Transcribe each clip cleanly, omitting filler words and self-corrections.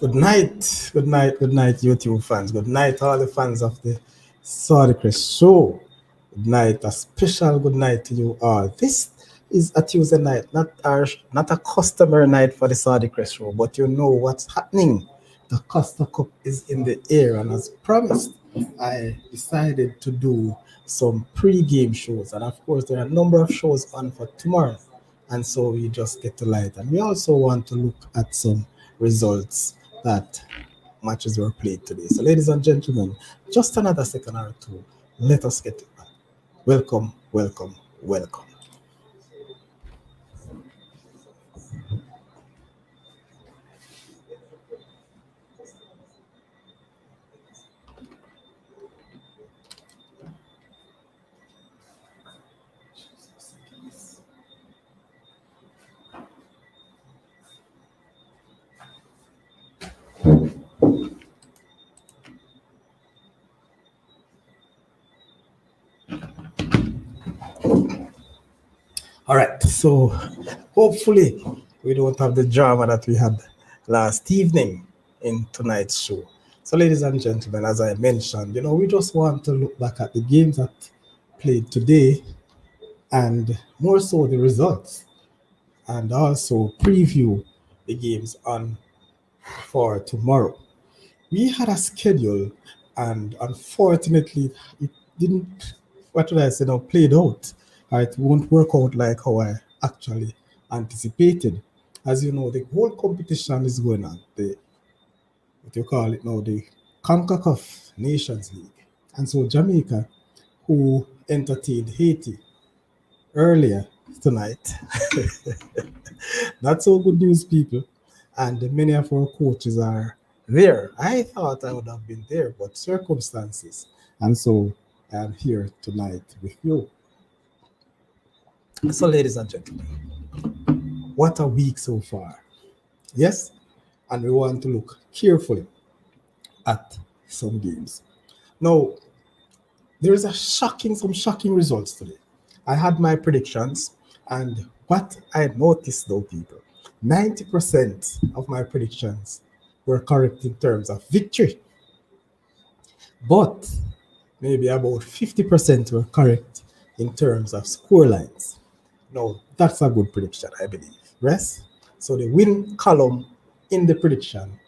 good night, YouTube fans. Good night, all the fans of the Saudi Crest Show. Good night, a special good night to you all. This is a Tuesday night, not a customer night for the Saudi Crest Show, but you know what's happening. The Costa Cup is in the air, and as promised, I decided to do some pre-game shows, and of course, there are a number of shows on for tomorrow, and so we just get to light, and we also want to look at some results that matches were played today. So, ladies and gentlemen, just another second or two. Let us get it back. Welcome, welcome, welcome. All right, so hopefully we don't have the drama that we had last evening in tonight's show. So, ladies and gentlemen, as I mentioned, we just want to look back at the games that played today and more so the results, and also preview the games on for tomorrow. We had a schedule, and unfortunately, it didn't. What did I say? Now played out. It won't work out like how I actually anticipated. As you know, the whole competition is going on. The what you call it now, the CONCACAF Nations League, and so Jamaica, who entertained Haiti earlier tonight. Not so good news, people. And many of our coaches are there. I thought I would have been there, but circumstances. And so I'm here tonight with you. So, ladies and gentlemen, what a week so far. Yes? And we want to look carefully at some games. Now, there is some shocking results today. I had my predictions, and what I noticed though, people, 90% of my predictions were correct in terms of victory, but maybe about 50% were correct in terms of score lines. Now, that's a good prediction, I believe. Yes? So the win column in the prediction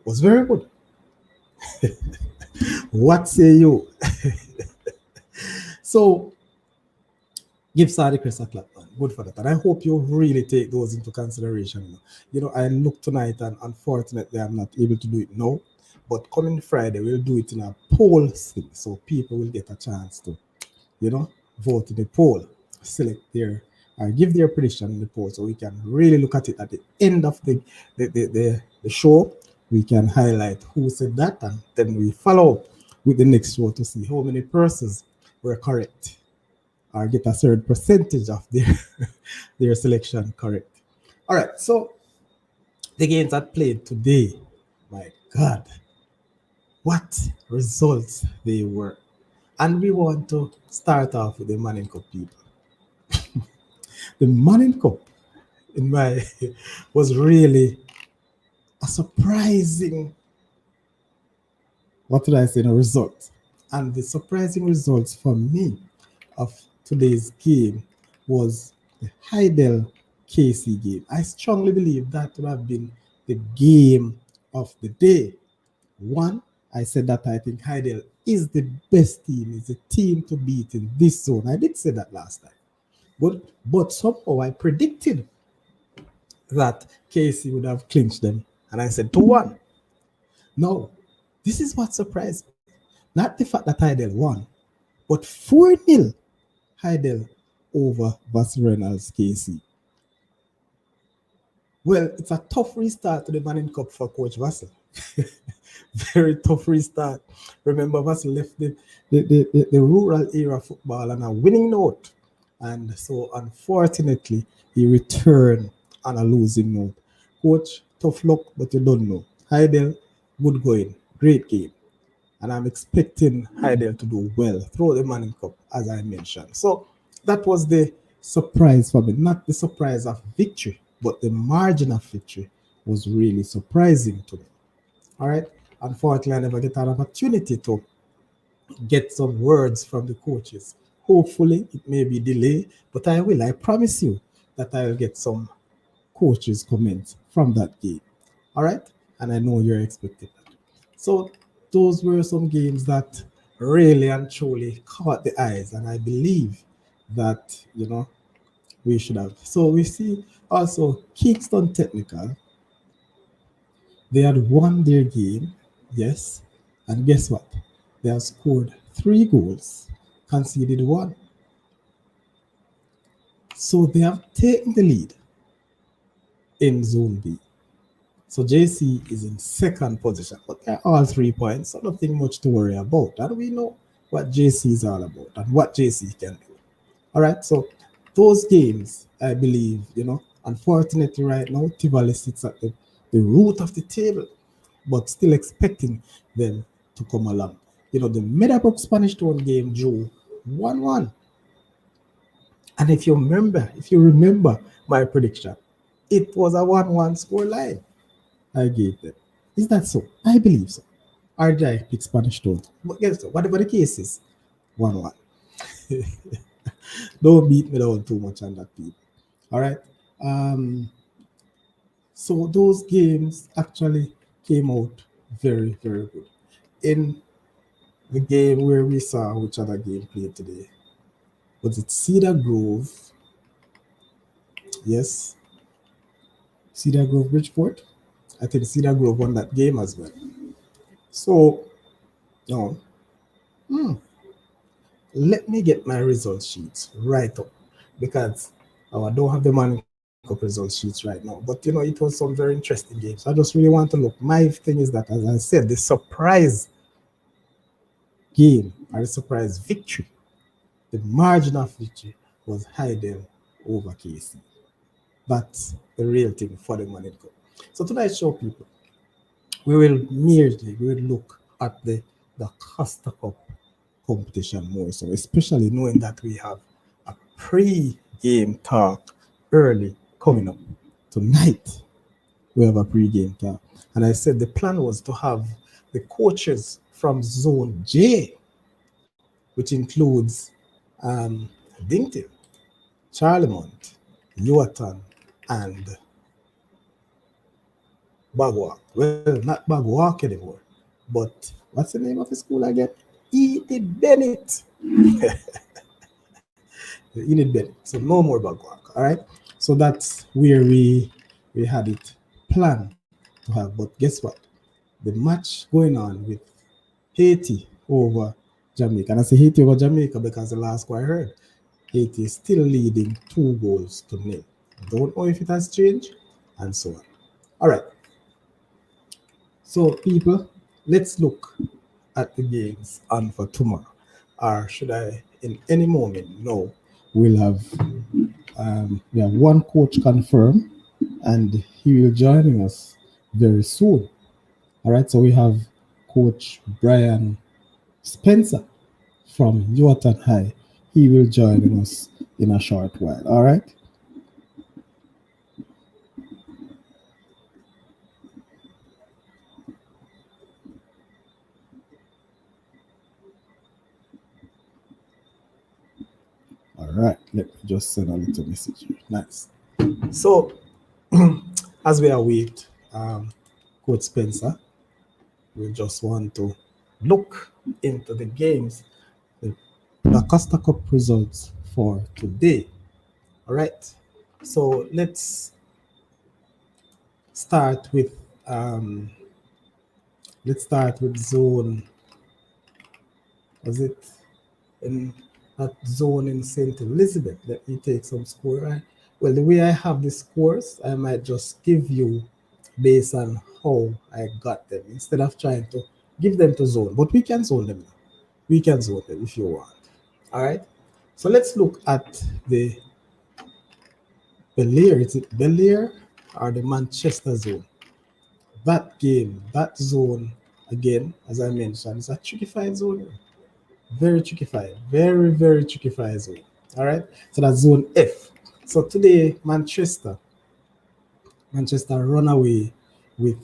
was very good. What say you? So, give Saudi Crest a clap, man. Good for that. And I hope you really take those into consideration. I look tonight, and unfortunately, I'm not able to do it now. But coming Friday, we'll do it in a poll thing. So people will get a chance to, vote in the poll, select give their prediction in the poll. So we can really look at it at the end of the show. We can highlight who said that, and then we follow up with the next show to see how many persons were correct or get a certain percentage of their selection correct. All right, so the games that played today, my God, what results they were. And we want to start off with the Manning Cup, people. The Manning Cup was really a surprising, what did I say, result. And the surprising results for me of today's game was the Heidel KC game. I strongly believe that would have been the game of the day. One, I said that I think Heidel is the best team, is the team to beat in this zone. I did say that last time. But somehow I predicted that KC would have clinched them, and I said 2-1. No, this is what surprised me. Not the fact that Heidel won, but 4-0 Heidel over Reynolds KC. Well, it's a tough restart to the Manning Cup for Coach Vassell. Very tough restart. Remember, Vassell left the rural area football on a winning note. And so, unfortunately, he returned on a losing note. Coach, tough luck, but you don't know. Heidel, good going. Great game. And I'm expecting Heidel to do well through the Manning Cup, as I mentioned. So, that was the surprise for me. Not the surprise of victory, but the margin of victory was really surprising to me. All right. Unfortunately, I never get an opportunity to get some words from the coaches. Hopefully, it may be delayed, but I will. I promise you that I will get some coaches' comments from that game. All right. And I know you're expecting that. So, those were some games that really and truly caught the eyes. And I believe that, we should have. So, we see also Kingston Technical. They had won their game, yes, and guess what? They have scored 3 goals, conceded 1. So they have taken the lead in Zone B. So JC is in second position, but they're all 3 points, so nothing much to worry about. And we know what JC is all about and what JC can do. All right, so those games, I believe, unfortunately right now, Tivoli sits at the root of the table, but still expecting them to come along. The Meadowbrook Spanish Town game drew 1-1. And if you remember my prediction, it was a 1-1 score line I gave them. Is that so? I believe so. RJ picked Spanish Town. But guess what? Whatever the case is, 1-1. Don't beat me down too much on that, people. All right. So those games actually came out very, very good. In the game where we saw which other game played today, was it Cedar Grove? Yes. Cedar Grove Bridgeport. I think Cedar Grove won that game as well. So, no. Let me get my result sheets right up because I don't have the Morning Cup result sheets right now. But it was some very interesting games. I just really want to look. My thing is that, as I said, the surprise game or the surprise victory, the margin of victory was Haydn over KC. That's the real thing for the Morning Cup. So tonight's show, people, we will look at the Costa Cup competition more so, especially knowing that we have a pre-game talk early coming up tonight. We have a pre-game talk, and I said the plan was to have the coaches from Zone J, which includes Dinthill, Charlemont, Ewarton, and Bagwalk. Well, not Bagwalk anymore, but what's the name of the school again? Enid Bennett. Enid Bennett. So no more Bagwalk. All right. So that's where we had it planned to have. But guess what? The match going on with Haiti over Jamaica. And I say Haiti over Jamaica because the last score I heard, Haiti is still leading 2-0. Don't know if it has changed, and so on. All right. So, people, let's look at the games on for tomorrow. Or should I, in any moment, no, we have one coach confirmed, and he will join us very soon. All right, so we have Coach Brian Spencer from Ewarton High. He will join us in a short while. All right. All right, let me just send a little message here. Nice. So, as we await Coach Spencer, we just want to look into the games, the Costa Cup results for today. All right. So let's start with zone. Was it in that zone in St. Elizabeth? Let me take some score. Right? Well, the way I have the scores, I might just give you based on how I got them instead of trying to give them to zone. But we can zone them now. We can zone them if you want. All right. So let's look at the Belair. Is it Belair or the Manchester zone? That game, that zone, again, as I mentioned, is a tricky fight zone. Very tricky fight. Very, very tricky fight zone. All right. So that's zone F. So today, Manchester run away with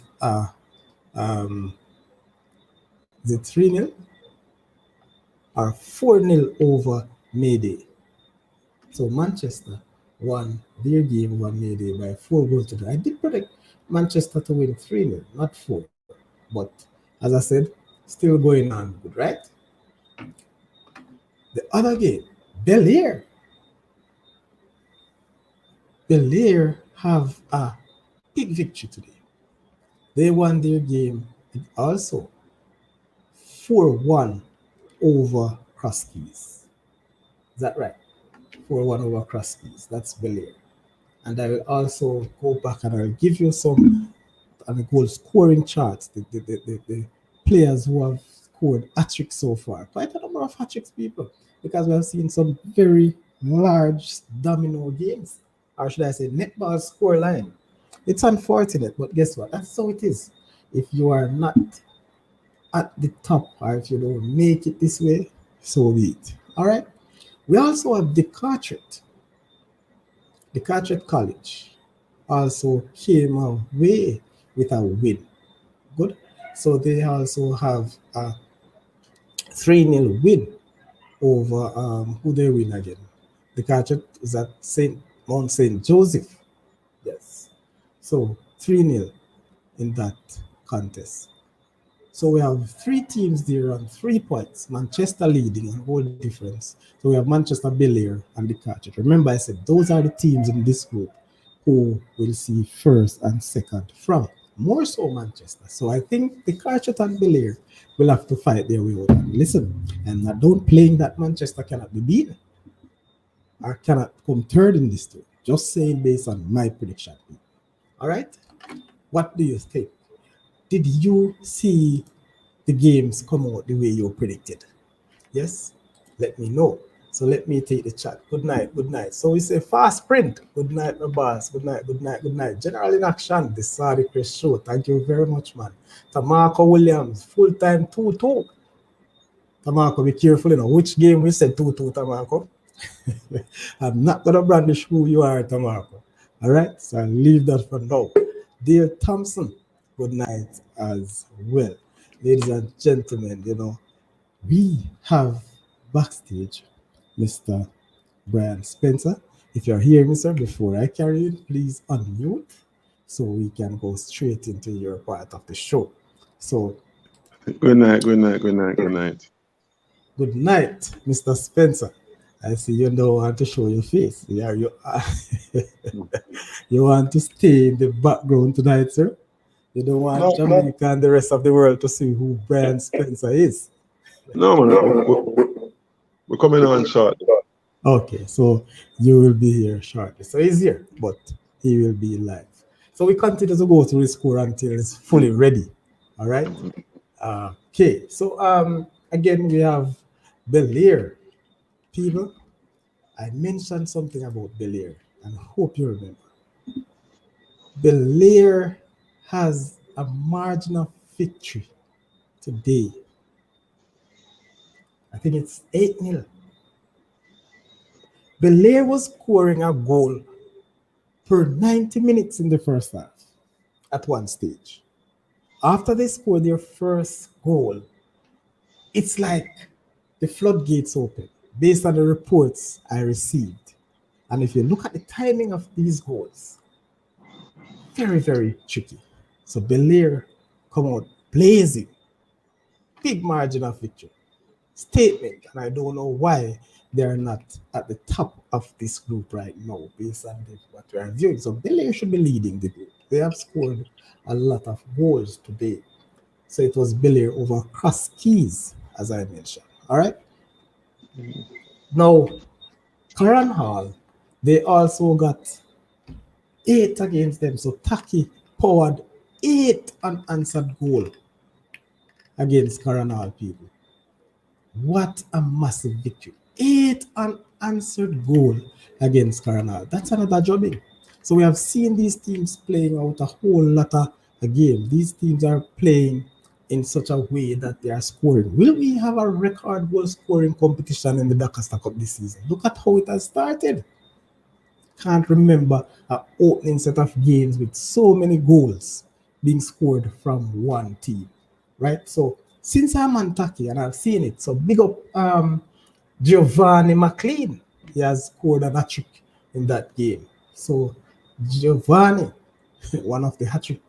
is it 3-0 or 4-0 over Mayday. So Manchester won their game over Mayday by 4 goals to 2. I did predict Manchester to win 3-0, not 4. But as I said, still going on good, right? The other game, Bel-Air. Bel-Air have a big victory today. They won their game also 4-1 over Crosskeys. Is that right? 4-1 over Crosskeys. That's Bel-Air. And I will also go back and I'll give you some on the goal scoring charts, the players who have scored hat-tricks so far. Quite a number of hat-tricks, people, because we have seen some very large domino games, or should I say netball score line. It's unfortunate, but guess what? That's how it is. If you are not at the top, or if you don't make it this way, so be it. All right. We also have the Carteret. The Carteret College also came away with a win. Good. So they also have a 3-0 win over who they win again. The Carteret is at Mount St. Joseph. Yes. So 3-0 in that contest. So we have 3 teams there on 3 points. Manchester leading on goal difference. So we have Manchester, Bel-Air, and the Carteret. Remember, I said those are the teams in this group who will see first and second from more so Manchester. So I think the Carteret and Bel-Air will have to fight their way out. And listen, and I don't playing that Manchester cannot be beaten or cannot come third in this tour. Just saying based on my prediction. All right? What do you think? Did you see the games come out the way you predicted? Yes? Let me know. So let me take the chat. Good night, good night. So we say fast sprint. Good night, my boss. Good night, good night, good night. General in action, the Saudi Chris Show. Thank you very much, man. Tamarco Williams, full-time 2-2. Tamarco, be careful, you know. Which game we said 2-2, Tamarco? I'm not going to brandish who you are, Tamarco. All right? So I'll leave that for now. Dear Thompson, good night as well. Ladies and gentlemen, you know, we have backstage Mr. Brian Spencer. If you're here, Mr., before I carry it, please unmute so we can go straight into your part of the show. So, good night, good night, good night, good night. Good night, Mr. Spencer. I see you don't want to show your face. Yeah, you want to stay in the background tonight, sir? You don't want Jamaica and the rest of the world to see who Brian Spencer is? No, man. We're coming on short. Okay, so you will be here shortly. So he's here, but he will be live. So we continue to go through the score until it's fully ready. All right. Okay. So again we have Bel-Air. People, I mentioned something about Bel-Air, and hope you remember. Bel-Air has a margin of victory today. I think it's 8-0. Bel-Air was scoring a goal per 90 minutes in the first half at one stage. After they scored their first goal, it's like the floodgates open based on the reports I received. And if you look at the timing of these goals, very, very tricky. So Bel-Air come out blazing. Big margin of victory. Statement, and I don't know why they're not at the top of this group right now based on what we are viewing. So Bel-Air should be leading the group. They have scored a lot of goals today. So it was Bel-Air over Crosskeys, as I mentioned. All right. Now, Curran Hall, they also got 8 against them. So Taki powered 8 unanswered goal against Curran Hall, people. What a massive victory. 8 unanswered goal against Curran Hall. That's another jobbing. So we have seen these teams playing out a whole lot of a game. These teams are playing in such a way that they are scoring. Will we have a record goal scoring competition in the Doncaster Cup this season? Look at how it has started. Can't remember an opening set of games with so many goals being scored from one team, right? So since I'm on Taki and I've seen it, so big up Giovanni McLean. He has scored an hat-trick in that game. So Giovanni, one of the hat-trick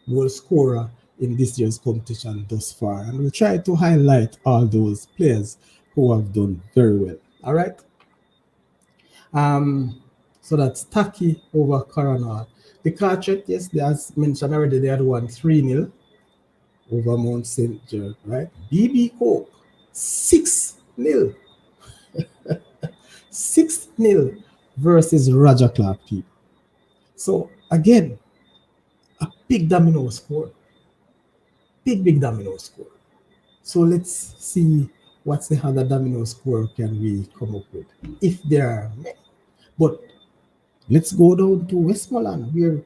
goal scorer in this year's competition thus far. And we try to highlight all those players who have done very well. All right. So that's Taki over Coronel. The Carteret, yes, as mentioned already, they had won 3-0 over Mount St. George, right? BB Coke, 6-0. 6-0 versus Roger Clark people. So again, a big domino score. Big domino score. So let's see what's the other domino score can we come up with, if there are many. But let's go down to Westmoreland, where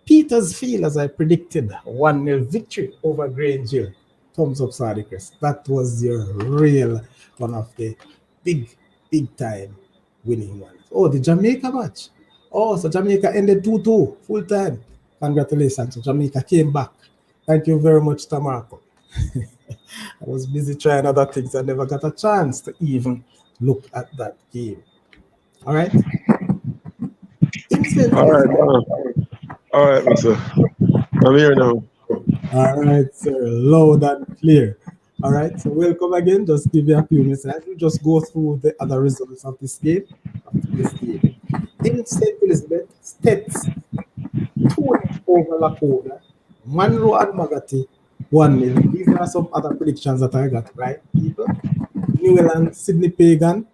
Petersfield, as I predicted, 1-0 victory over Grange Hill. Thumbs up, Sadikers. That was your real one of the big time winning ones. Oh, the Jamaica match. Oh, so Jamaica ended 2-2 full time. Congratulations. So Jamaica came back. Thank you very much, Tamarco. I was busy trying other things. I never got a chance to even look at that game. All right. All right, Mr. I'm here now. All right, sir. Loud and clear. All right. So welcome again. Just give you a few minutes. We'll just go through the other results of this game. In St. Elizabeth, States 2 over Lakota, Monroe and Magati 1-0. These are some other predictions that I got right, people. New Zealand, Sydney Pagan,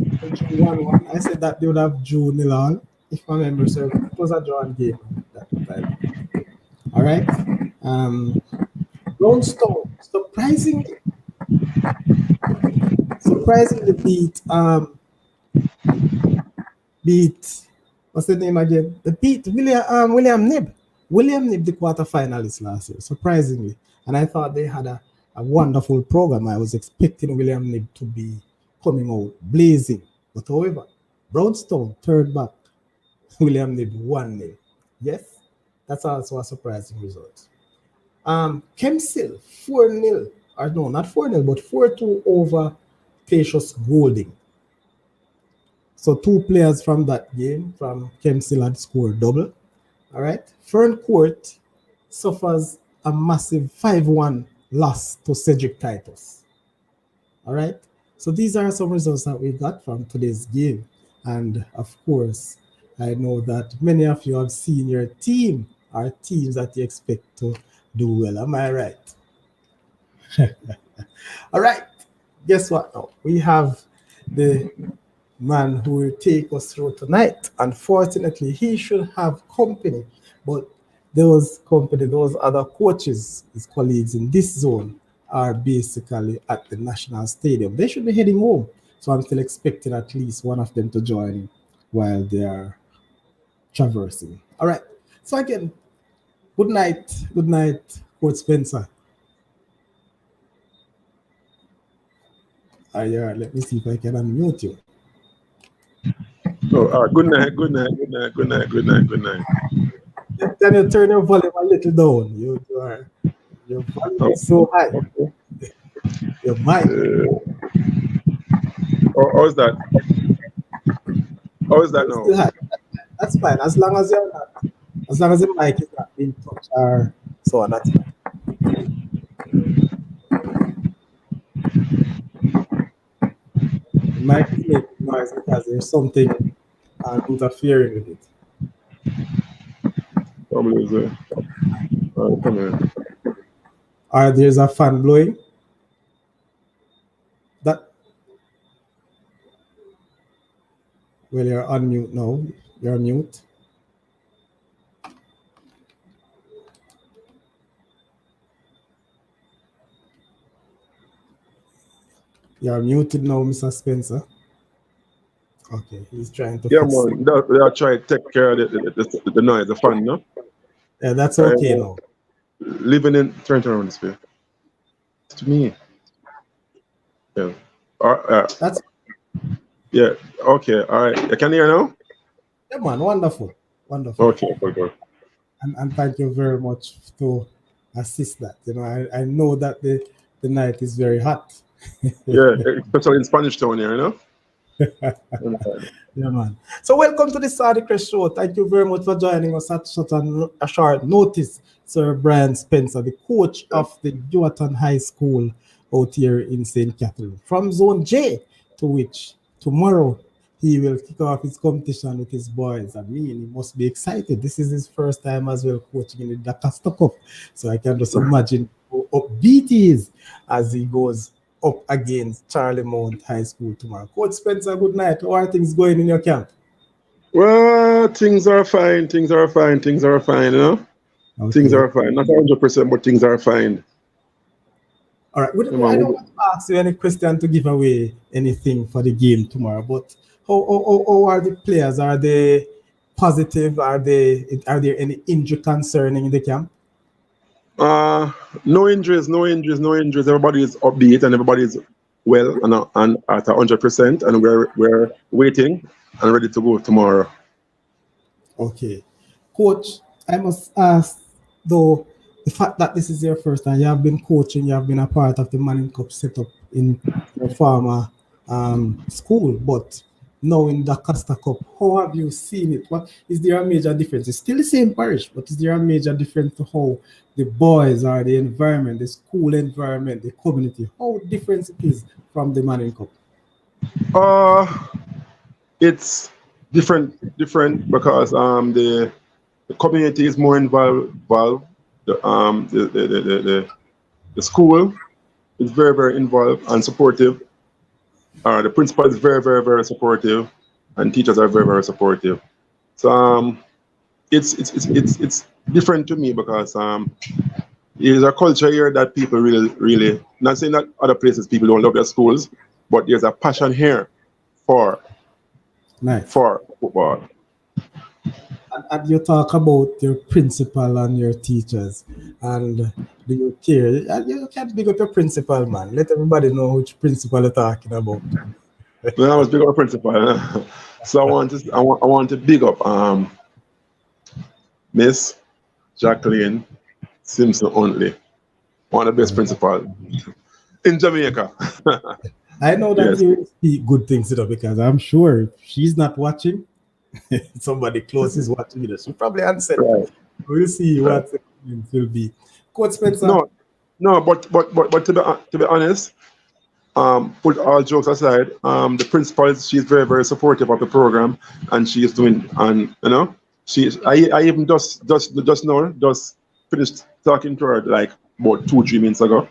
1-1. I said that they would have drew 0-0. If my memory serves, it was a drawn game that time. All right. Brownstone surprisingly beat what's the name again? They beat William Nib. William Nib, the quarterfinalist last year, surprisingly. And I thought they had a wonderful program. I was expecting William Nib to be coming out blazing. But however, Brownstone turned back. William Nib 1-0. Yes, that's also a surprising result. Kempsell 4-0, or no, not 4-0, but 4-2 over Cassius Golding. So 2 players from that game from Kempsell had scored double. All right. Ferncourt suffers a massive 5-1 loss to Cedric Titus. All right. So these are some results that we got from today's game. And of course, I know that many of you have seen your team or teams that you expect to do well. Am I right? All right. Guess what now? We have the man who will take us through tonight. Unfortunately, he should have company, but those other coaches, his colleagues in this zone, are basically at the National Stadium. They should be heading home. So I'm still expecting at least one of them to join while they are traversing. All right. So again, good night, Coach Spencer. Let me see if I can unmute you. Oh, good night. Can you turn your volume a little down? Your volume is so high. Your mic. How's that? How is that now? That's fine. As long as the mic is not being touched or so on, that's fine. The mic is making noise because there's something interfering with it. Probably is there. All right, come here. All right, there's a fan blowing. Well, you're on mute now. You're on mute. You're muted now, Mr. Spencer. Okay, he's trying to fix it. They are trying to take care of the noise, the fan, no? Yeah, that's okay now. Living in, turn around this way. To me. Yeah. That's. Yeah, okay, all right. You can hear now? Yeah, man, wonderful. Okay, good. And thank you very much to assist that. You know, I know that the night is very hot. Yeah, especially in Spanish Town here, you know. Yeah, man. So welcome to the Saudi Crest Show. Thank you very much for joining us at such a short notice, Sir Brian Spencer, the coach of the Ewarton High School out here in St. Catherine, from Zone J, to which tomorrow he will kick off his competition with his boys. I mean, he must be excited. This is his first time as well coaching in the Dacaster Cup. So I can just imagine how upbeat he is as he goes up against Charlemont High School tomorrow. Coach Spencer, good night. How are things going in your camp? Well, things are fine. Things are fine. Things are fine. You know, things Okay. are fine. Not 100%, but things are fine. All right. I don't want to ask you any question to give away anything for the game tomorrow, but how are the players? Are they positive? Are there any injury concerning the camp? No injuries, no injuries, no injuries. Everybody is upbeat and everybody is well and at 100%, and we're waiting and ready to go tomorrow. Okay. Coach, I must ask though, the fact that this is your first time, you have been coaching, you have been a part of the Manning Cup setup in your former school, but now in the Costa Cup, how have you seen it? What is there a major difference? It's still the same parish, but is there a major difference to how the boys or the environment, the school environment, the community, how different it is from the Manning Cup? It's different because the community is more involved. The school is very involved and supportive. The principal is very supportive, and teachers are very supportive. So it's different to me because there's a culture here that people really, not saying that other places people don't love their schools, but there's a passion here for football. And you talk about your principal and your teachers, and do you care? You can't big up your principal, man. Let everybody know which principal you're talking about. When I was big up principal, so I want to big up Miss Jacqueline Simpson Huntley, one of the best principals in Jamaica. I know that Yes. you speak good things, because I'm sure if she's not watching, somebody close is watching it. She probably answered. Right. We'll see what the comments will be. Coach Spencer. No, but to be honest, put all jokes aside, the principal, she's very supportive of the program, and she is doing, and you know, I even just finished talking to her like about 2-3 minutes ago,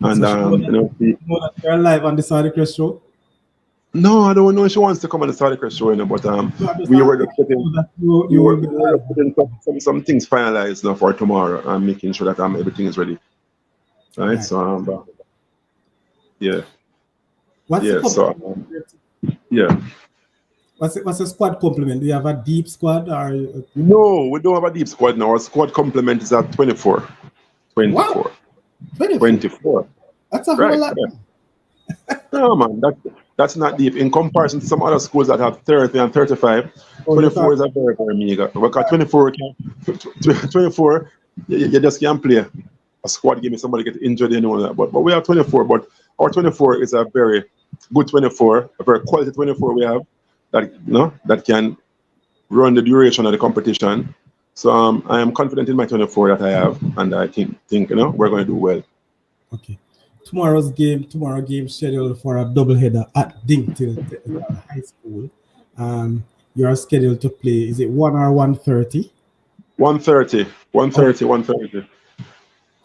and you know that you're live on the Saudi Crest Show. No, I don't know if she wants to come on the Saudi Crest Show, but we were just putting some things finalized now for tomorrow and making sure that everything is ready. Right? So yeah. What's the squad complement? Do you have a deep squad or? No, we don't have a deep squad now. Our squad complement is at 24. 24. Wow. 24. That's a whole lot. No, man, that's not deep. In comparison to some other schools that have 30 and 35, 24 is a very meager. Because 24, you just can't play a squad game if somebody gets injured and all that. But we have 24, but our 24 is a very good 24, a very quality 24 we have that can run the duration of the competition. So I am confident in my 24 that I have, and I think we're going to do well. Okay. Tomorrow game scheduled for a doubleheader at Dinthill High School. You are scheduled to play. Is it 1 or 1:30? 1:30.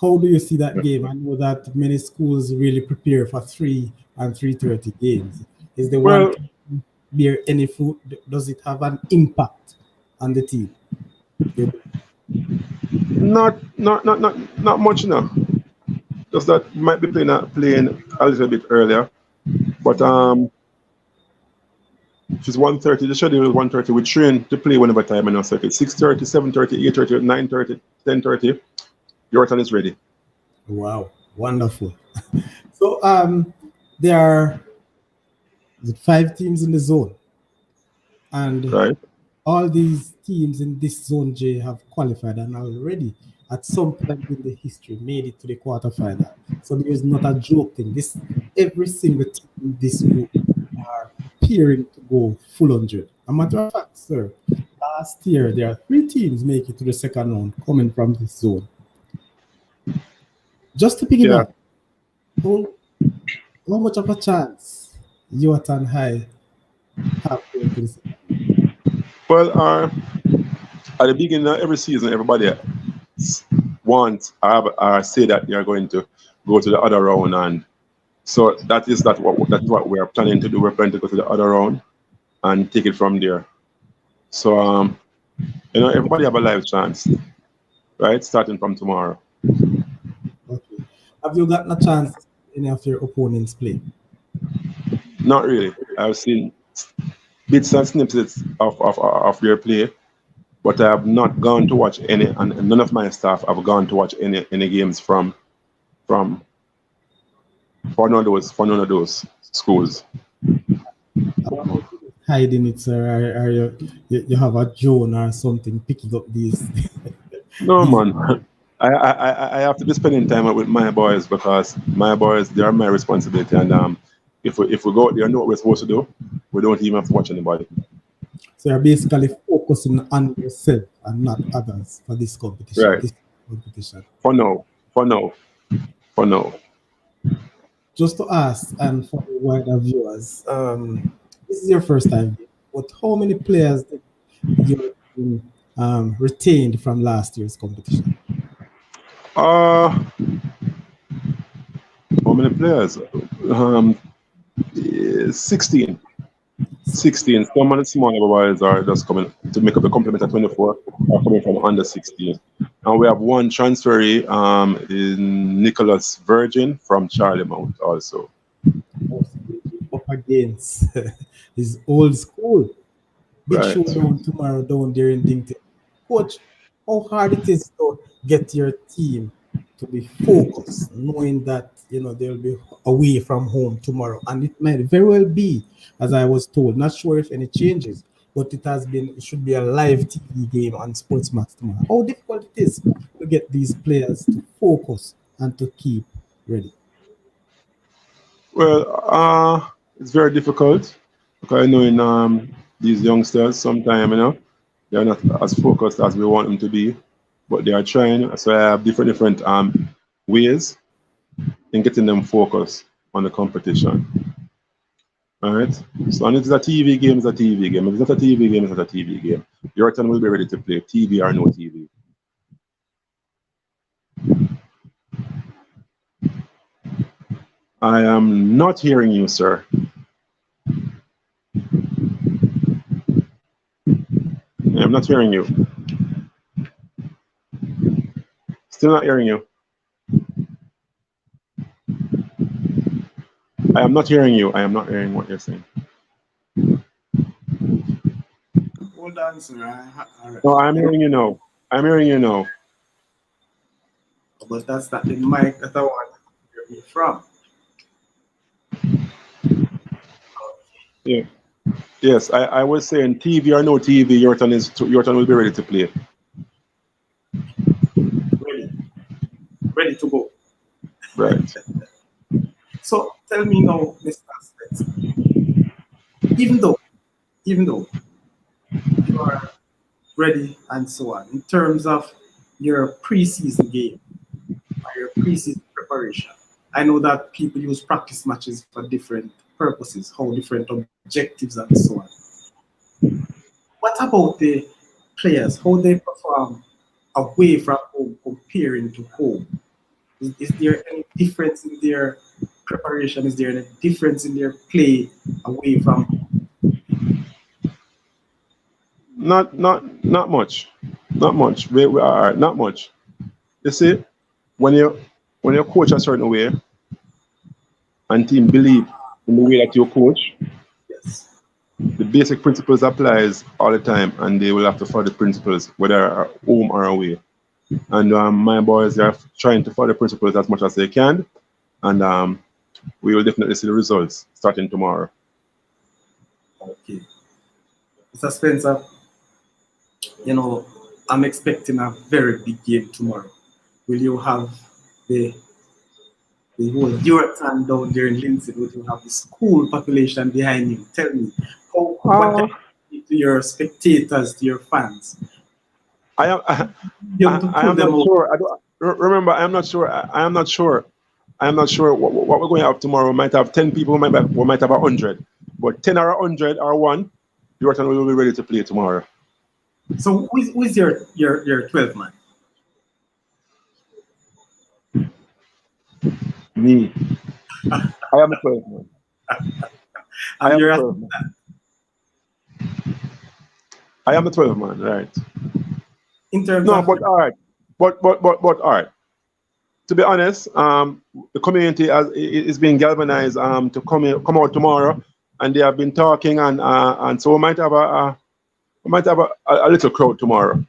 How do you see that game? I know that many schools really prepare for 3 and 3:30 games. Is the one bear any fruit? Does it have an impact on the team? Not much now. Just that might be playing a little bit earlier, but it's 1:30. The schedule is 1:30. We train to play whenever time in our circuit. 6:30, 7:30, 8:30, 9:30, 10:30. Ewarton is ready. Wow, wonderful. So there are 5 teams in the zone, and right. all these teams in this zone J have qualified and already at some point in the history made it to the quarterfinal. So there is not a joke thing. This every single team in this group are peering to go full 100. A matter of fact, sir, last year there are 3 teams make it to the second round coming from this zone. Just to Yeah. piggyback, how, how much of a chance Ewarton High have going to the second round? Well, at the beginning of every season, everybody wants or say that they are going to go to the other round, and so that's what we are planning to do. We're planning to go to the other round and take it from there. So everybody have a live chance, right? Starting from tomorrow. Okay. Have you gotten a chance to see any of your opponents play? Not really. I've seen bits and snippets of their play, but I have not gone to watch any, and none of my staff have gone to watch any games from for none of those schools. How about you hiding it, sir? Are you have a drone or something picking up these No, these? man. I have to be spending time with my boys because my boys, they are my responsibility. And if we go out there and know what we're supposed to do, we don't even have to watch anybody. So you're basically focusing on yourself and not others for this competition. Right. This competition. For now. For now. For now. Just to ask, and for the wider viewers, this is your first time, but how many players did your team retained from last year's competition? Uh how many players? 16. 16. Some of the smaller boys are just coming to make up the complement at 24 are coming from under 16. And we have one transferee in Nicholas Virgin from Charlemont also. Up against his old school. Big Right. showdown tomorrow down there in Dinthill. Coach, how hard it is to get your team to be focused, knowing that they'll be away from home tomorrow, and it might very well be, as I was told, not sure if any changes, but it should be a live TV game on Sportsmax tomorrow. How difficult it is to get these players to focus and to keep ready. Well, it's very difficult because I know in these youngsters sometimes they're not as focused as we want them to be, but they are trying. So I have different ways in getting them focused on the competition. All right. So and if it's a TV game, it's a TV game. If it's not a TV game, it's not a TV game. Your turn will be ready to play, TV or no TV. I am not hearing you, sir. I'm not hearing you. Still not hearing you. I am not hearing you. I am not hearing what you're saying. Hold on, sir. No, I'm hearing you now. I'm hearing you now. But that's not the mic that I want to hear me from. Yeah. Yes, I was saying TV or no TV, your turn will be ready to play. Ready to go. Right. So tell me now, Mr. Spence, even though you are ready and so on, in terms of your preseason game or your preseason preparation, I know that people use practice matches for different purposes, how different objectives and so on. What about the players, how they perform away from home comparing to home? Is there any difference in their preparation? Is there any difference in their play away from home? Not much. Not much. We are not much. You see, when you coach a certain way and team believe in the way that you coach, Yes. the basic principles applies all the time, and they will have to follow the principles whether home or away. And my boys are trying to follow the principles as much as they can, and we will definitely see the results starting tomorrow. Okay. Mr. Spencer, you know, I'm expecting a very big game tomorrow. Will you have the whole Ewarton down there in Lindsay? Will you have the school population behind you? Tell me, what can Uh, you say to your spectators, to your fans? I am You have to I pull am them not out. sure. Remember, I am not sure. I am not sure. I am not sure what we're going to have tomorrow. We might have 10 people. We might have 100. But 10 or 100 or one, Ewarton will be ready to play tomorrow. So who is your 12 man? Me. I am the 12th man. I And am the you're 12th man. I am the 12th man, right. in terms No, of but all right. But all right. To be honest, the community is being galvanized to come out tomorrow, and they have been talking, and so we might have a little crowd tomorrow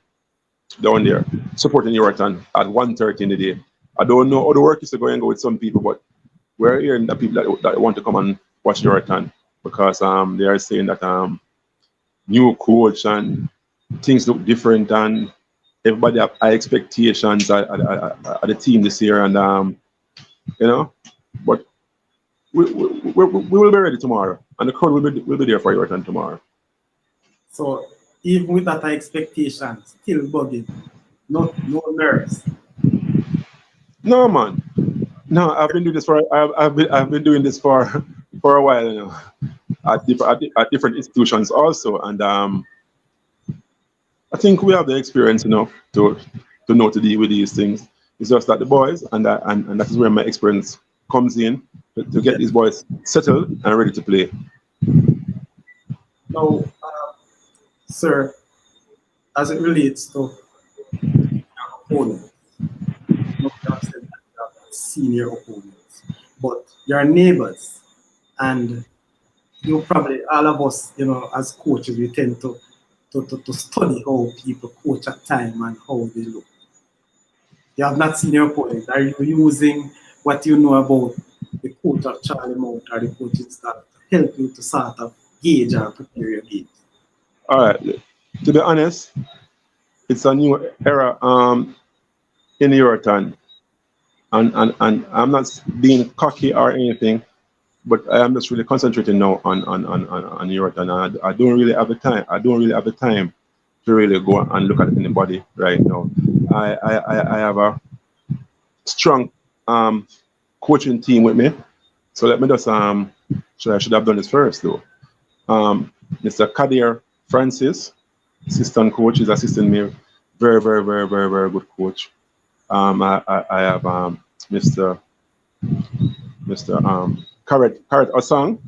down there supporting Ewarton at 1:30 in the day. I don't know how the work is going to go with some people, but we're hearing that people that want to come and watch Ewarton because they are saying that new coach and things look different, and everybody have high expectations at the team this year, and you know, but we will be ready tomorrow, and the crowd will be there for Ewarton tomorrow. so even with that expectation, still bugging, no nerves. No, man. No, I've been doing this for I've been doing this for a while, at different institutions also, and I think we have the experience enough to know to deal with these things. It's just that the boys, and that is where my experience comes in to get Yeah. these boys settled and ready to play. Now, sir, as it relates to opponents, not just that you have senior opponents, but your neighbors, and you probably all of us, as coaches, we tend to study how people coach at time and how they look. You have not seen your opponent. Are you using what you know about the coach of Charlemont or the coaching staff to help you to sort of gauge or prepare your games? All right. To be honest, it's a new era in Ewarton, and I'm not being cocky or anything, but I am just really concentrating now on Ewarton. I don't really have the time. I don't really have the time to really go and look at anybody right now. I have a strong coaching team with me. So let me just I should have done this first though. Mr. Kadir Francis, assistant coach, is assisting me. Very, very, very, very, very good coach. I have Mr. Carrot Osang,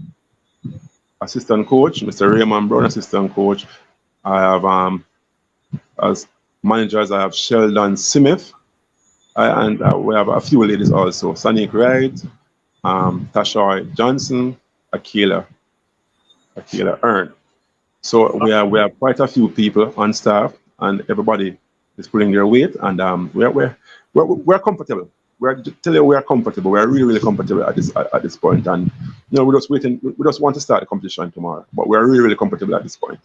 assistant coach. Mr. Raymond Brown, assistant coach. I have as managers, I have Sheldon Smith, and we have a few ladies also. Sonic Wright, Tashoy Johnson, Akila Earn. So we have quite a few people on staff, and everybody is pulling their weight, and we're comfortable. We are comfortable. We are really, really comfortable at this point, and we're just waiting. We just want to start the competition tomorrow, but we are really, really comfortable at this point.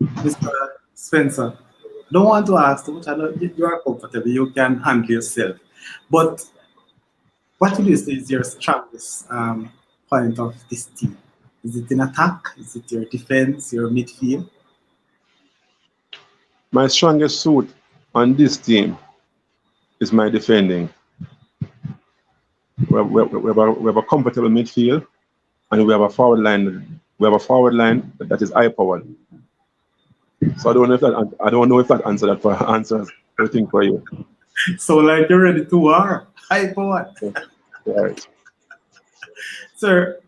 Mr. Spencer, don't want to ask too much. I know you are comfortable. You can handle yourself. But what would you say is your strongest point of this team? Is it in attack? Is it your defense, your midfield? My strongest suit on this team is my defending. We have a comfortable midfield, and we have a forward line. We have a forward line that is high powered. So I don't know if that answers everything for you. So like you're ready to war. Hi, what? Right. Sir,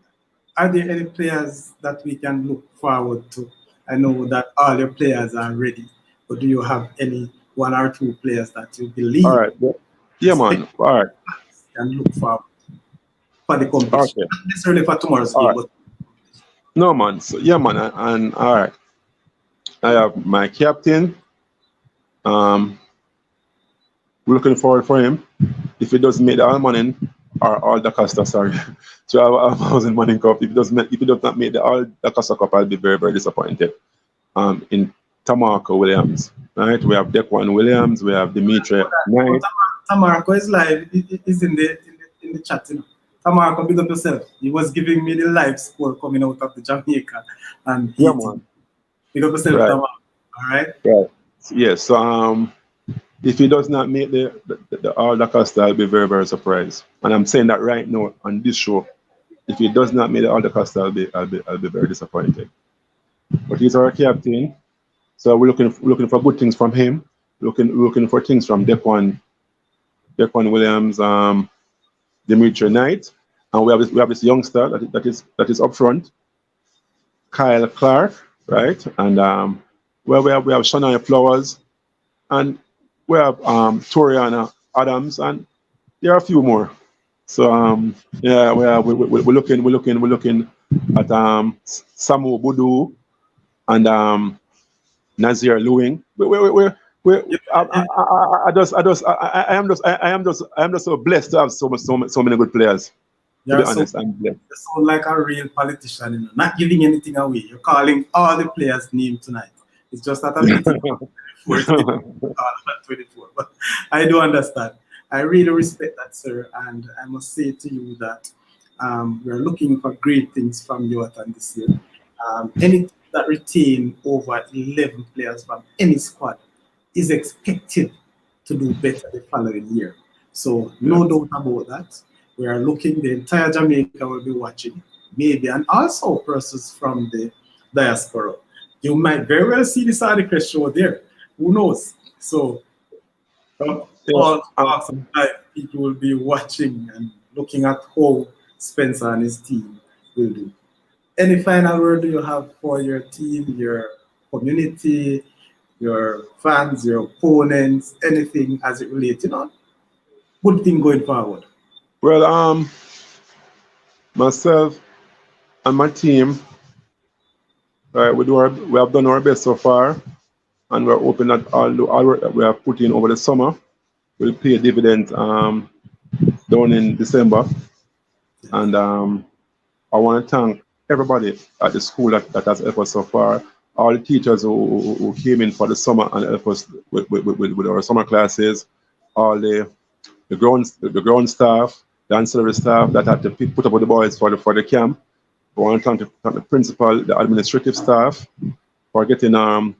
are there any players that we can look forward to? I know that all your players are ready, but do you have any one or two players that you All believe right. Yeah, man. All right. can look forward for the competition? Okay. Not necessarily for tomorrow's All game, right. but No, man. So, yeah, man. And all right. I have my captain. We're looking forward for him. If he doesn't make the all morning or all the Costa, sorry, to have a 1,000 morning cup. If he does not make the all the Costa cup, I'll be very, very disappointed. in Tamarco Williams. Right? We have Dequan Williams, we have Dimitri Knight. Tamarco is live. Is in the chat. You know. Tamarco, big up yourself. He was giving me the live score coming out of the Jamaica and Yeah, Haiti. man. Big up yourself, Right. Tamarco. All right. Right. Yes. So if he does not make the All Costa, I'll be very, very surprised. And I'm saying that right now on this show. If he does not make the All Costa, I'll be very disappointed. But he's our captain, so we're looking for good things from him. Looking for things from Dequan Williams, Dimitri Knight, and we have this youngster that is up front, Kyle Clark, right? And we have Shania Flowers, and we have Toriana Adams, and there are a few more. So yeah, we're looking at Samu Budu and Nazir Lewing. I am just so blessed to have so many good players. To be honest, I'm blessed. You sound like a real politician, you know, not giving anything away. You're calling all the players' name tonight. It's just that I'm meeting 24, but I do understand. I really respect that, sir, and I must say to you that we're looking for great things from Ewarton this year. Any that retain over 11 players from any squad is expected to do better the following year. So no doubt about that. We are looking, the entire Jamaica will be watching, maybe, and also persons from the diaspora. You might very well see the Saudi Crest show there. Who knows? So from all parts of life, people will be watching and looking at how Spencer and his team will do. Any final word do you have for your team, your community, your fans, your opponents, anything as it relates, you know, good thing going forward? Well, myself and my team, right, we have done our best so far, and we're hoping that all that we have put in over the summer will pay dividends down in December. And I want to thank everybody at the school that has helped us so far. All the teachers who came in for the summer and helped us with our summer classes, all the ground staff, the ancillary staff that had to put up with the boys for the camp. I want to thank the principal, the administrative staff for getting the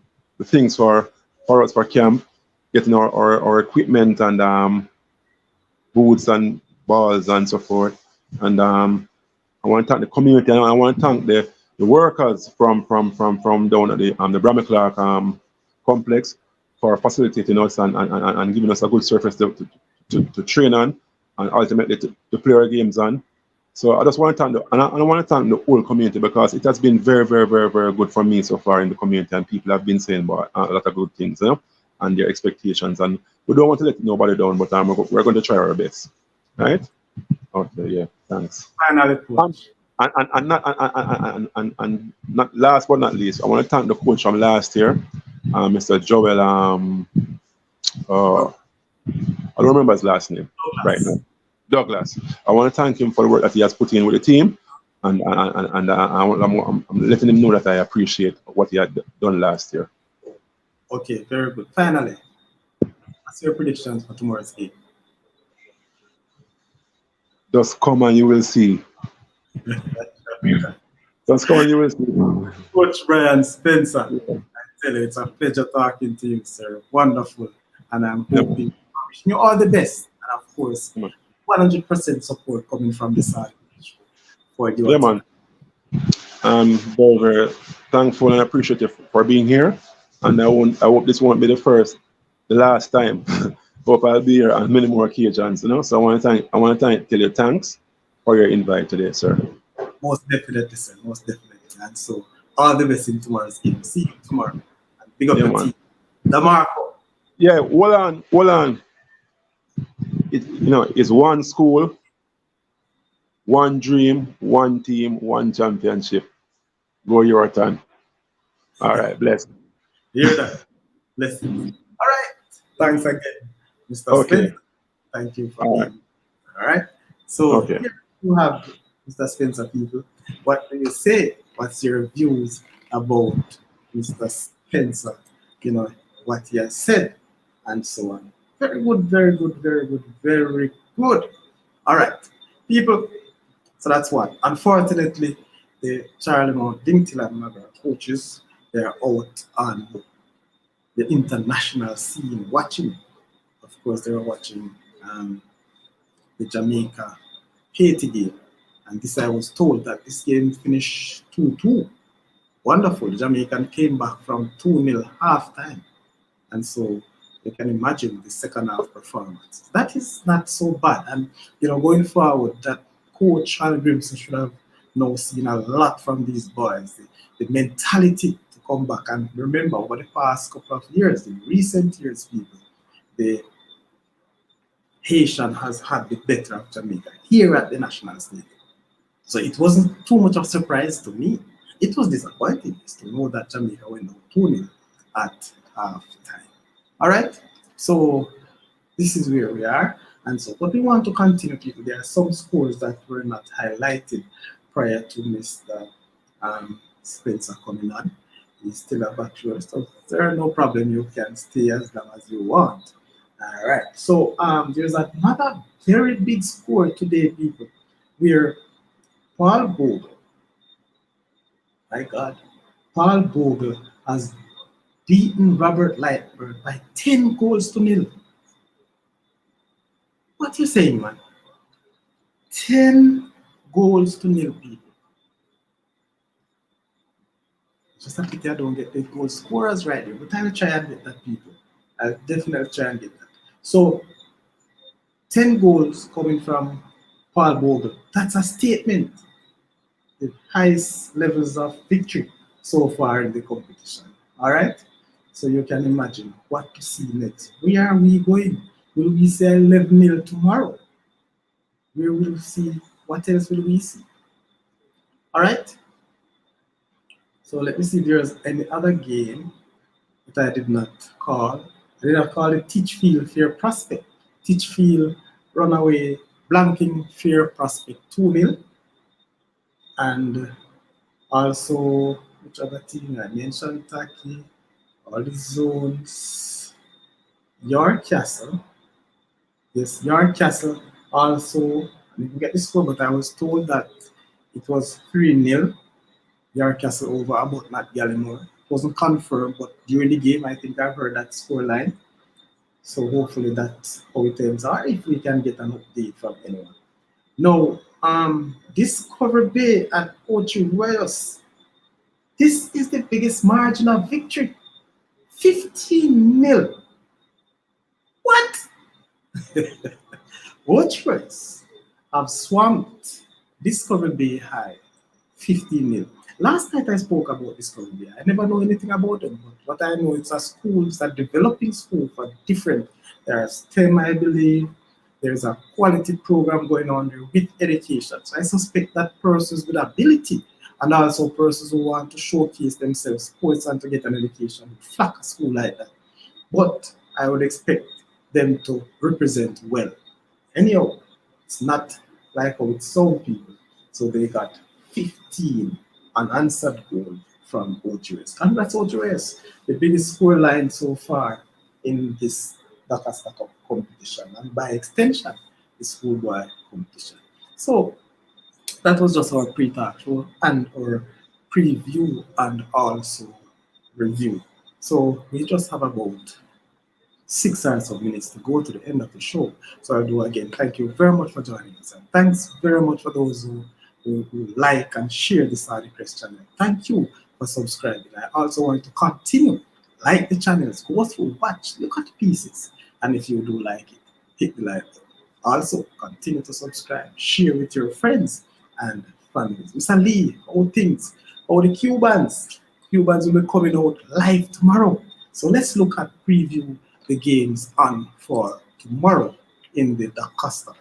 things for us for camp, getting our equipment and boots and balls and so forth. And I want to thank the community, and I want to thank the workers from down at the Brammy Clark complex for facilitating us and giving us a good surface to train on and ultimately to play our games on. So I just want to thank I want to thank the whole community, because it has been very, very, very, very good for me so far in the community, and people have been saying about a lot of good things, you know, and their expectations, and we don't want to let nobody down, but we're going to try our best, right? Okay, yeah, thanks. Finally, coach. And not last but not least, I want to thank the coach from last year, Mr. Joel. I don't remember his last name right now. Douglas. I want to thank him for the work that he has put in with the team, and I'm letting him know that I appreciate what he had done last year. Okay, very good. Finally, what's your predictions for tomorrow's game? Just come and you will see. Just come and you will see. Coach Brian Spencer, I tell you, it's a pleasure talking to you, sir. Wonderful. And I'm hoping, wishing you all the best. And of course, 100% support coming from the side for you. Yeah, man. I'm very, very thankful and appreciative for being here. And I hope this won't be the last time. Hope I'll be here on many more occasions, you know. So I want to tell you thanks for your invite today, sir. Most definitely, sir. Most definitely. And so all the best in tomorrow's game. See you tomorrow. And big up the team. DeMarco. Yeah, hold on. It's one school, one dream, one team, one championship. Go Ewarton. All right, bless. Hear that? Blessings. All right. Thanks again, Mr. Spencer. Thank you for being. All right. So here you have Mr. Spencer, people. What do you say? What's your views about Mr. Spencer, what he has said, and so on. Very good, very good, very good, very good. All right, people. So that's one. Unfortunately, the Charlemont, Dinthill, and McGrath coaches, they're out on the international scene watching. Of course, they were watching the Jamaica Haiti game. And this I was told that this game finished 2-2. Wonderful. The Jamaican came back from 2-0 half time. And so you can imagine the second half performance. That is not so bad. And going forward, that coach Charlie Grimson should have now seen a lot from these boys. The mentality to come back. And remember, over the past couple of years, the recent years, people, the Haitian has had the better of Jamaica here at the national stadium. So it wasn't too much of a surprise to me. It was disappointing to know that Jamaica went down 2-0 at half time. All right, so this is where we are. And so what we want to continue, people, there are some scores that were not highlighted prior to Mr. Spencer coming on. He's still a bachelor, so there are no problem. You can stay as long as you want. All right, so there's another very big score today, people, where Paul Bogle, my God, Paul Bogle has beaten Robert Lightbird by 10 goals to 0. What you saying, man? 10 goals to 0, people. Just a pity I don't get the goal scorers right there, but I will try and get that, people. I'll definitely try and get that. So, 10 goals coming from Paul Bogle. That's a statement. The highest levels of victory so far in the competition. All right? So you can imagine what to see next. Where are we going? Will we see 11-0 tomorrow? Where will we see? What else will we see? All right? So let me see if there's any other game that I did not call. I did not call it Teachfield Fair Prospect. Teachfield Runaway Blanking Fair Prospect 2-0. And also, which other team I mentioned? Taki, all the zones. York Castle. Yes, York Castle also. I didn't get the score, but I was told that it was 3-0. York Castle over about Matt Gallimore. It wasn't confirmed, but during the game, I think I've heard that score line. So hopefully that's how it ends out, if we can get an update from anyone. Now, Discover Bay and Ocho Rios. This is the biggest margin of victory. 15-0. What? Ocho Rios have swamped Discover Bay High. 15-0. Last night I spoke about Discover Bay. I never know anything about them, but what I know, it's a school, it's a developing school for different. There's STEM, I believe. There's a quality program going on there with education. So I suspect that persons with ability and also persons who want to showcase themselves, sports, and to get an education would flock a school like that. But I would expect them to represent well. Anyhow, it's not like how it's some people. So they got 15 unanswered goals from OGS. Congrats, OGS, the biggest score line so far in this Dakar Cup competition, and by extension, the schoolboy competition. So that was just our pre-talk show and our preview and also review. So we just have about 6 or so minutes to go to the end of the show. So I'll do again. Thank you very much for joining us, and thanks very much for those who like and share the Saudi Press channel. Thank you for subscribing. I also want to continue. Like the channels, go through, watch, look at the pieces. And if you do like it, hit the like button. Also, continue to subscribe, share with your friends and families. Mr. Lee, all things, all the Cubans. Cubans will be coming out live tomorrow. So let's look at preview the games on for tomorrow in the Dakar Cup.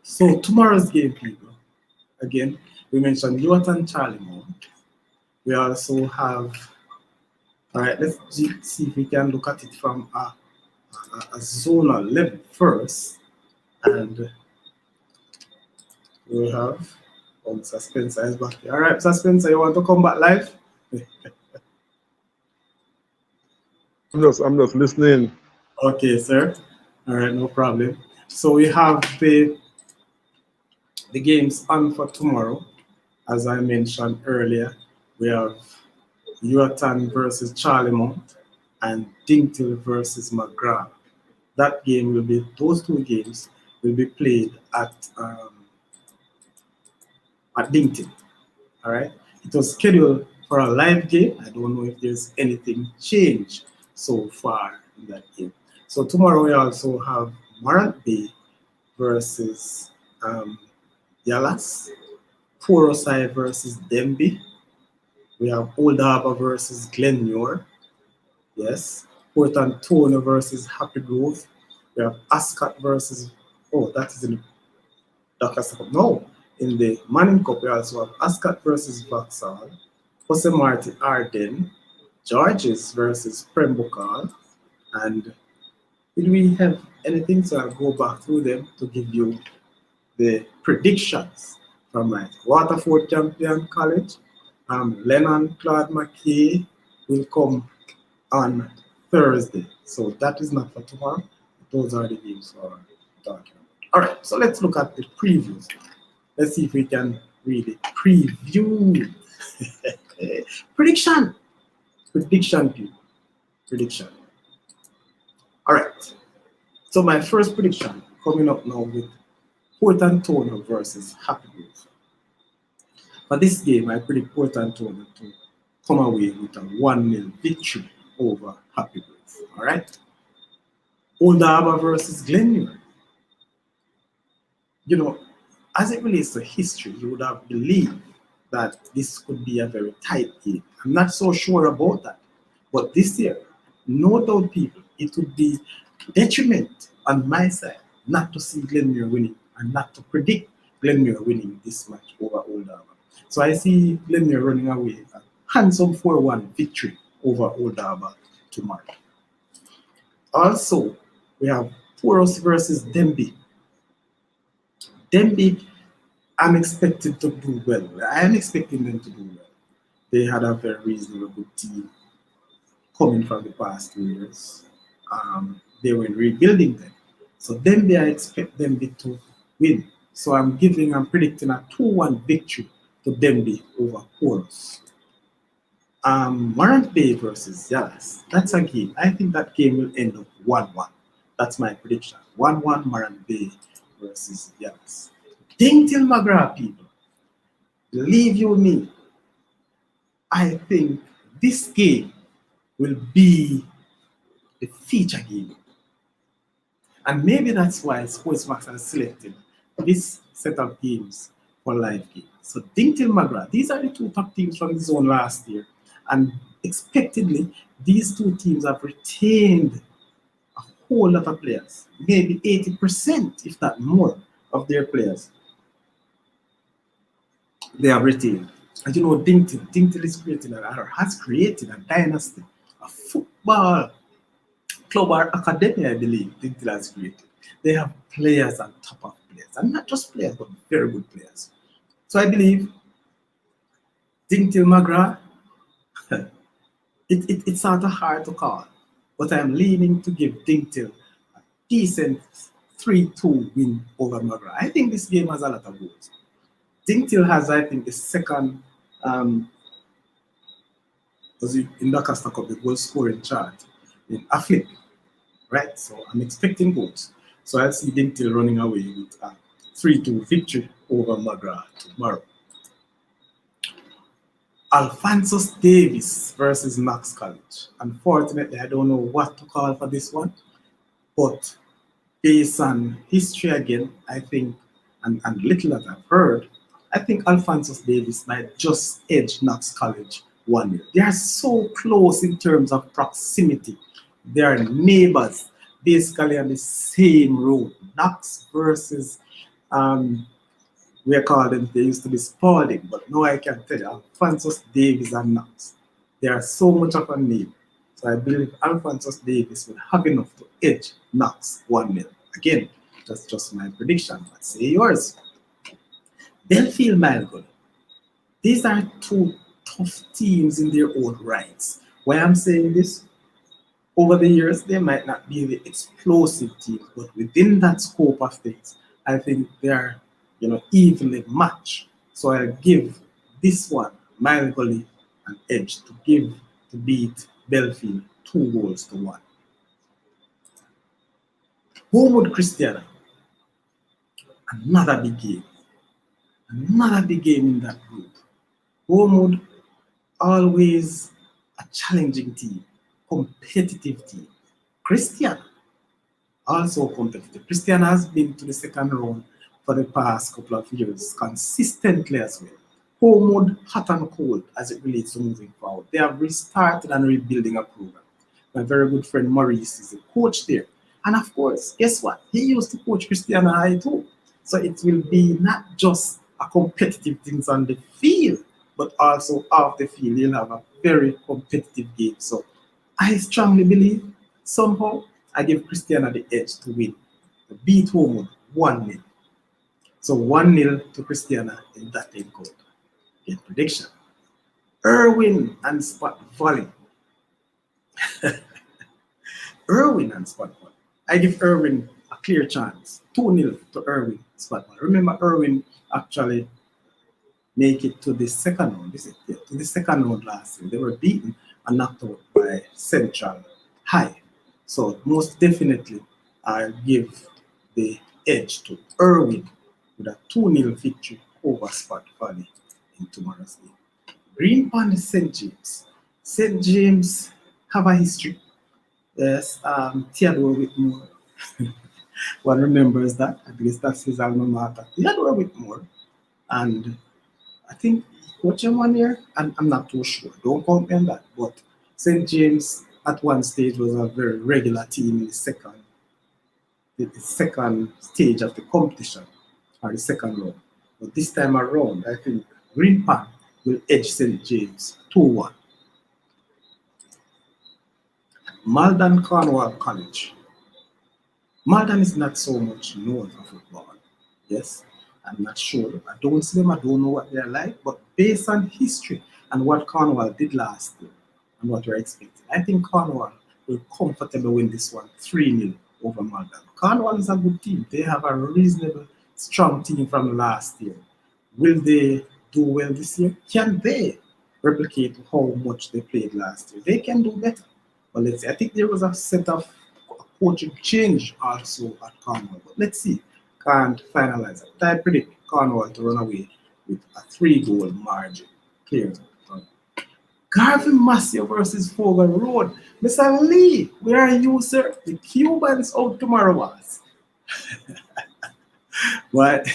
So tomorrow's game, people, again, we mentioned Ewarton, Charlemont. We also have, all right, let's see if we can look at it from a zonal level first. And we'll have, Spencer is back here. All right, Spencer, you want to come back live? I'm just listening. Okay, sir. All right, no problem. So we have the games on for tomorrow. As I mentioned earlier, we have Ewarton versus Charlemont and Dinthill versus McGrath. That game will be, those two games will be played at Dinthill. All right. It was scheduled for a live game. I don't know if there's anything changed so far in that game. So tomorrow we also have Morant Bay versus Yalas, Porosai versus Denby. We have Old Harbour versus Glenmure. Yes. Port Antonio versus Happy Grove. We have Ascot versus, oh, that is in Dr. Cup. No, in the Manning Cup, we also have Ascot versus Vauxhall, Jose Martin Arden, Georges versus Prembokal, and did we have anything? So I'll go back through them to give you the predictions from my Waterford Champion College. Lennon Claude McKay will come on Thursday. So that is not for tomorrow. Those are the games for talking about. All right, so let's look at the previews. Let's see if we can really preview. Prediction. Prediction, people. Prediction. All right. So my first prediction coming up now with Port Antonio versus Happy Grove. For this game, I predict Port Antonio to come away with a 1-0 victory over Happy Grove. All right. Old Harbour versus Glenmure. You know, as it relates to history, you would have believed that this could be a very tight game. I'm not so sure about that. But this year, no doubt, people, it would be detriment on my side not to see Glenmure winning and not to predict Glenmure winning this match over Old Harbour. So I see Glenmure running away a handsome 4-1 victory over Old Harbour tomorrow. Also, we have Poros versus Denby. Denby, I'm expected to do well. I am expecting them to do well. They had a very reasonable good team coming from the past 2 years. They were rebuilding them. So Denby, I expect Denby to win. So I'm predicting a 2-1 victory to Denby over Poros. Morant Bay versus Yalas. That's a game. I think that game will end up 1-1. That's my prediction. 1-1 Morant Bay versus Yalas. Dinthill McGrath, people. Believe you me, I think this game will be the feature game. And maybe that's why Sportsmax has selected this set of games for live games. So Dinthill McGrath, these are the two top teams from the zone last year. And expectedly, these two teams have retained a whole lot of players, maybe 80%, if not more, of their players. They have retained. And you know, Dinthill is creating has created a dynasty, a football club or academy, I believe, Dinthill has created. They have players on top of players, and not just players, but very good players. So I believe Dinthill McGrath, it's sort of hard to call, but I'm leaning to give Dinthill a decent 3-2 win over McGrath. I think this game has a lot of goals. Dinthill has, I think, the second in the Cup, the goal scoring chart in Africa, right? So I'm expecting goals. So I see Dinthill running away with a 3-2 victory over McGrath tomorrow. Alphonsus Davis versus Knox College. Unfortunately, I don't know what to call for this one, but based on history again, I think, and little that I've heard, I think Alphonsus Davis might just edge Knox College 1-0. They are so close in terms of proximity. They are neighbors, basically on the same road. Knox versus we call them, they used to be Spalding, but now I can tell you, Alphonsus Davis and Knox. They are so much of a neighbor. So I believe Alphonsus Davis will have enough to edge Knox 1-0. Again, that's just my prediction, but say yours. Belfield Mile Gully. These are two tough teams in their own rights. Why I'm saying this? Over the years, they might not be the explosive teams, but within that scope of things, I think they are, evenly matched. So I'll give this one, Mile Gully, an edge to beat Belfield 2 goals to 1. Homewood Christiana, another big game. Another big game in that group. Homewood, always a challenging team, competitive team. Christiana, also competitive. Christiana has been to the second round for the past couple of years consistently as well. Homewood, hot and cold as it relates to moving forward. They have restarted and rebuilding a program. My very good friend Maurice is a coach there. And of course, guess what? He used to coach Christiana High too. So it will be not just a competitive things on the field, but also off the field. You'll have a very competitive game. So I strongly believe somehow I give Christiana the edge to win. To beat Homewood 1-0. So 1-0 to Christiana in that end code. In prediction. Irwin and Spot Valley. Irwin and Spot Valley. I give Irwin a clear chance. 2-0 to Irwin Spot Valley. Remember, Irwin actually make it to the second round. To the second round last year. They were beaten and knocked out by Central High. So most definitely, I'll give the edge to Irwin with a 2-0 victory over Spot Valley in tomorrow's game. Green Pond St. James. St. James have a history. Yes, Theodore Whitmore. One remembers that. At least that's his alma mater. Theodore Whitmore. And I think coach him 1 year. And I'm not too sure. Don't quote me on that. But St. James at one stage was a very regular team in the second stage of the competition, or the second round. But this time around, I think Green Pan will edge St. James 2-1. Malden Cornwall College. Malden is not so much known for football. Yes, I'm not sure. I don't see them, I don't know what they're like, but based on history and what Cornwall did last year and what we're expecting, I think Cornwall will comfortably win this one 3-0 over Malden. Cornwall is a good team. They have a reasonable, strong team from last year. Will they do well this year? Can they replicate how much they played last year? They can do better. But let's see. I think there was a set of coaching change also at Cornwall. But let's see. Can't finalize it. I predict Cornwall to run away with a 3-goal margin. Clear. Garvin Massey versus Fogle Road. Mr. Lee, where are you, sir? The Cubans out tomorrow was. What?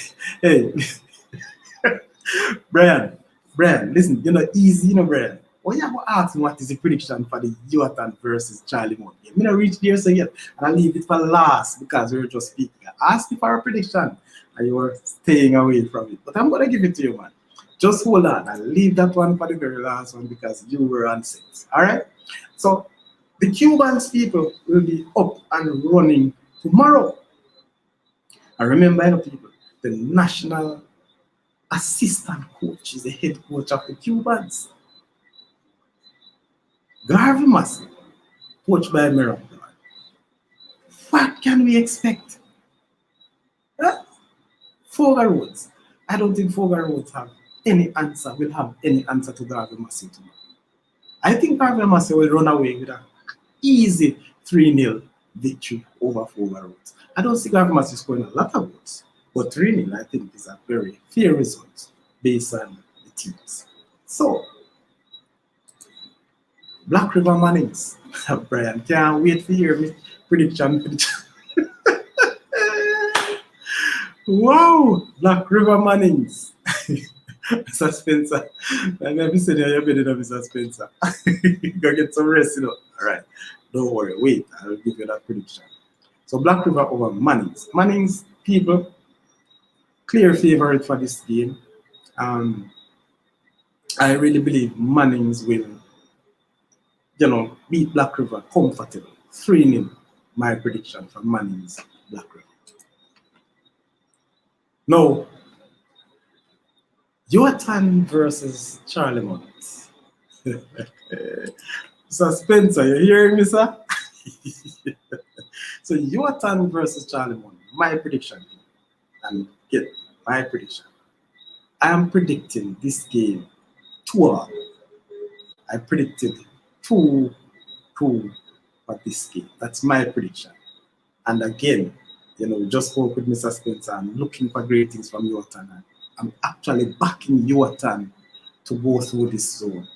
Hey, Brian, listen, easy, Brian. Oh, yeah, I'm asking what is the prediction for the Ewarton versus Charlemont game. I'm not reach there so yet, and I'll leave it for last because we were just speaking. I asked you for a prediction, and you were staying away from it. But I'm going to give it to you, man. Just hold on. I'll leave that one for the very last one because you were on set. All right? So, the Cubans people will be up and running tomorrow. And remember, people, the national assistant coach is the head coach of the Cubans. Garvey Massey, coached by Miracle. What can we expect? Huh? Fogle Roads. I don't think Fogle Roads will have any answer to Garvey Massey tomorrow. I think Garvey Massey will run away with an easy 3-0 victory over Fogle Roads. I don't see Garvey Massey scoring a lot of goals, but 3-0 I think is a very fair result based on the teams. So, Black River Mannings. Brian, can't wait to hear me prediction. Wow, Black River Mannings. Mr. Spencer. I never said you're better than Mr. Spencer. Go get some rest, All right. Don't worry. Wait, I'll give you that prediction. So Black River over Mannings. Mannings, people, clear favorite for this game. I really believe Mannings will beat Black River comfortably. 3-0, my prediction for Mannings, Black River. Now, Ewarton versus Charlemont. So Spencer, you hearing me, sir? So Ewarton versus Charlemont, my prediction, and get my prediction. I am predicting this game 2-all. I predicted 2-2 for this game. That's my prediction. And again, just spoke with Mr. Spencer. I'm looking for great things from Ewarton. I'm actually backing Ewarton to go through this zone,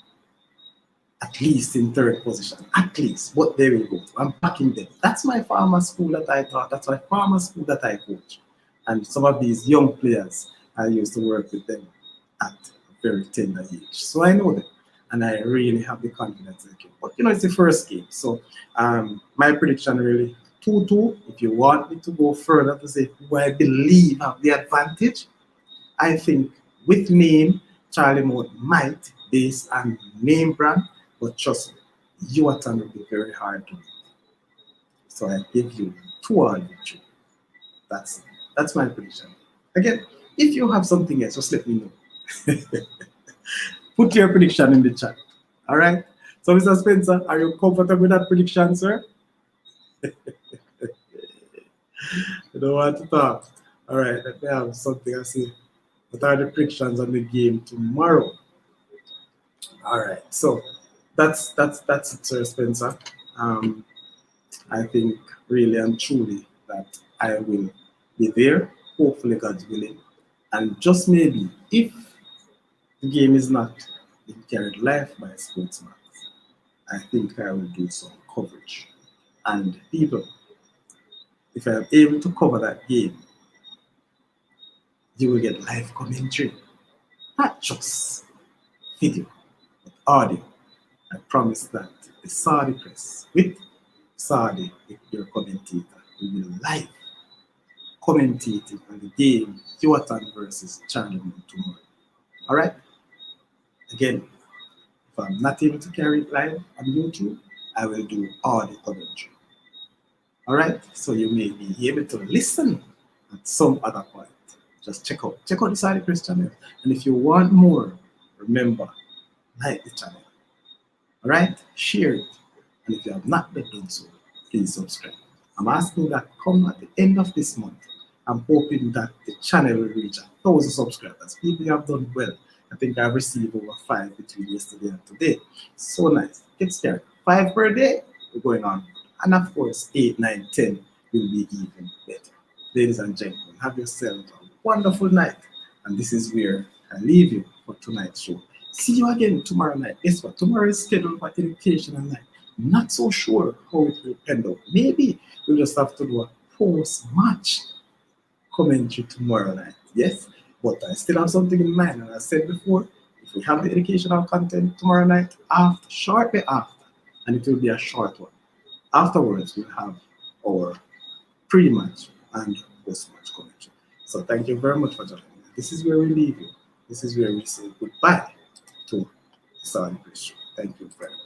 at least in third position, at least. But there we go. I'm backing them. That's my farmer school that I taught. That's my farmer school that I coach. And some of these young players, I used to work with them at a very tender age. So I know them. And I really have the confidence in them. But it's the first game. So my prediction really 2-2. If you want me to go further to say who I believe have the advantage, I think with name, Charlemont might, based on name brand, but trust me, Ewarton will be very hard to beat. So I give you 2-all victory. That's my prediction. Again, if you have something else, just let me know. Put your prediction in the chat. All right. So, Mr. Spencer, are you comfortable with that prediction, sir? You don't want to talk. All right. Let me have something I see. What are the predictions on the game tomorrow? All right. So that's it, Sir Spencer. I think really and truly that I will be there. Hopefully, God's willing. And just maybe, if the game is not being carried live by Sportsman, I think I will do some coverage. And people, if I am able to cover that game, you will get live commentary, not just video, but audio. I promise that the Saudi press with Saudi, with your commentator, will be live commentating on the game Ewarton versus Charlemont tomorrow. All right. Again, if I'm not able to carry it live on YouTube, I will do audio commentary. All right. So you may be able to listen at some other point. Just check out the Saudi Press channel. And if you want more, remember, like the channel. All right? Share it. And if you have not yet done so, please subscribe. I'm asking that come at the end of this month. I'm hoping that the channel will reach 1,000 subscribers. People have done well. I think I've received over 5 between yesterday and today. So nice. Get started. 5 per day, we're going on. And of course, 8, 9, 10 will be even better. Ladies and gentlemen, have yourself a wonderful night. And this is where I leave you for tonight's show. See you again tomorrow night. Guess what? Tomorrow is scheduled for educational night. Not so sure how it will end up. Maybe we'll just have to do a post-match commentary tomorrow night. Yes, but I still have something in mind. And I said before, if we have the educational content tomorrow night, shortly after, and it will be a short one. Afterwards, we'll have our pre-match and post-match commentary. So thank you very much for joining me. This is where we leave you. This is where we say goodbye to the Saudi Press. Thank you very much.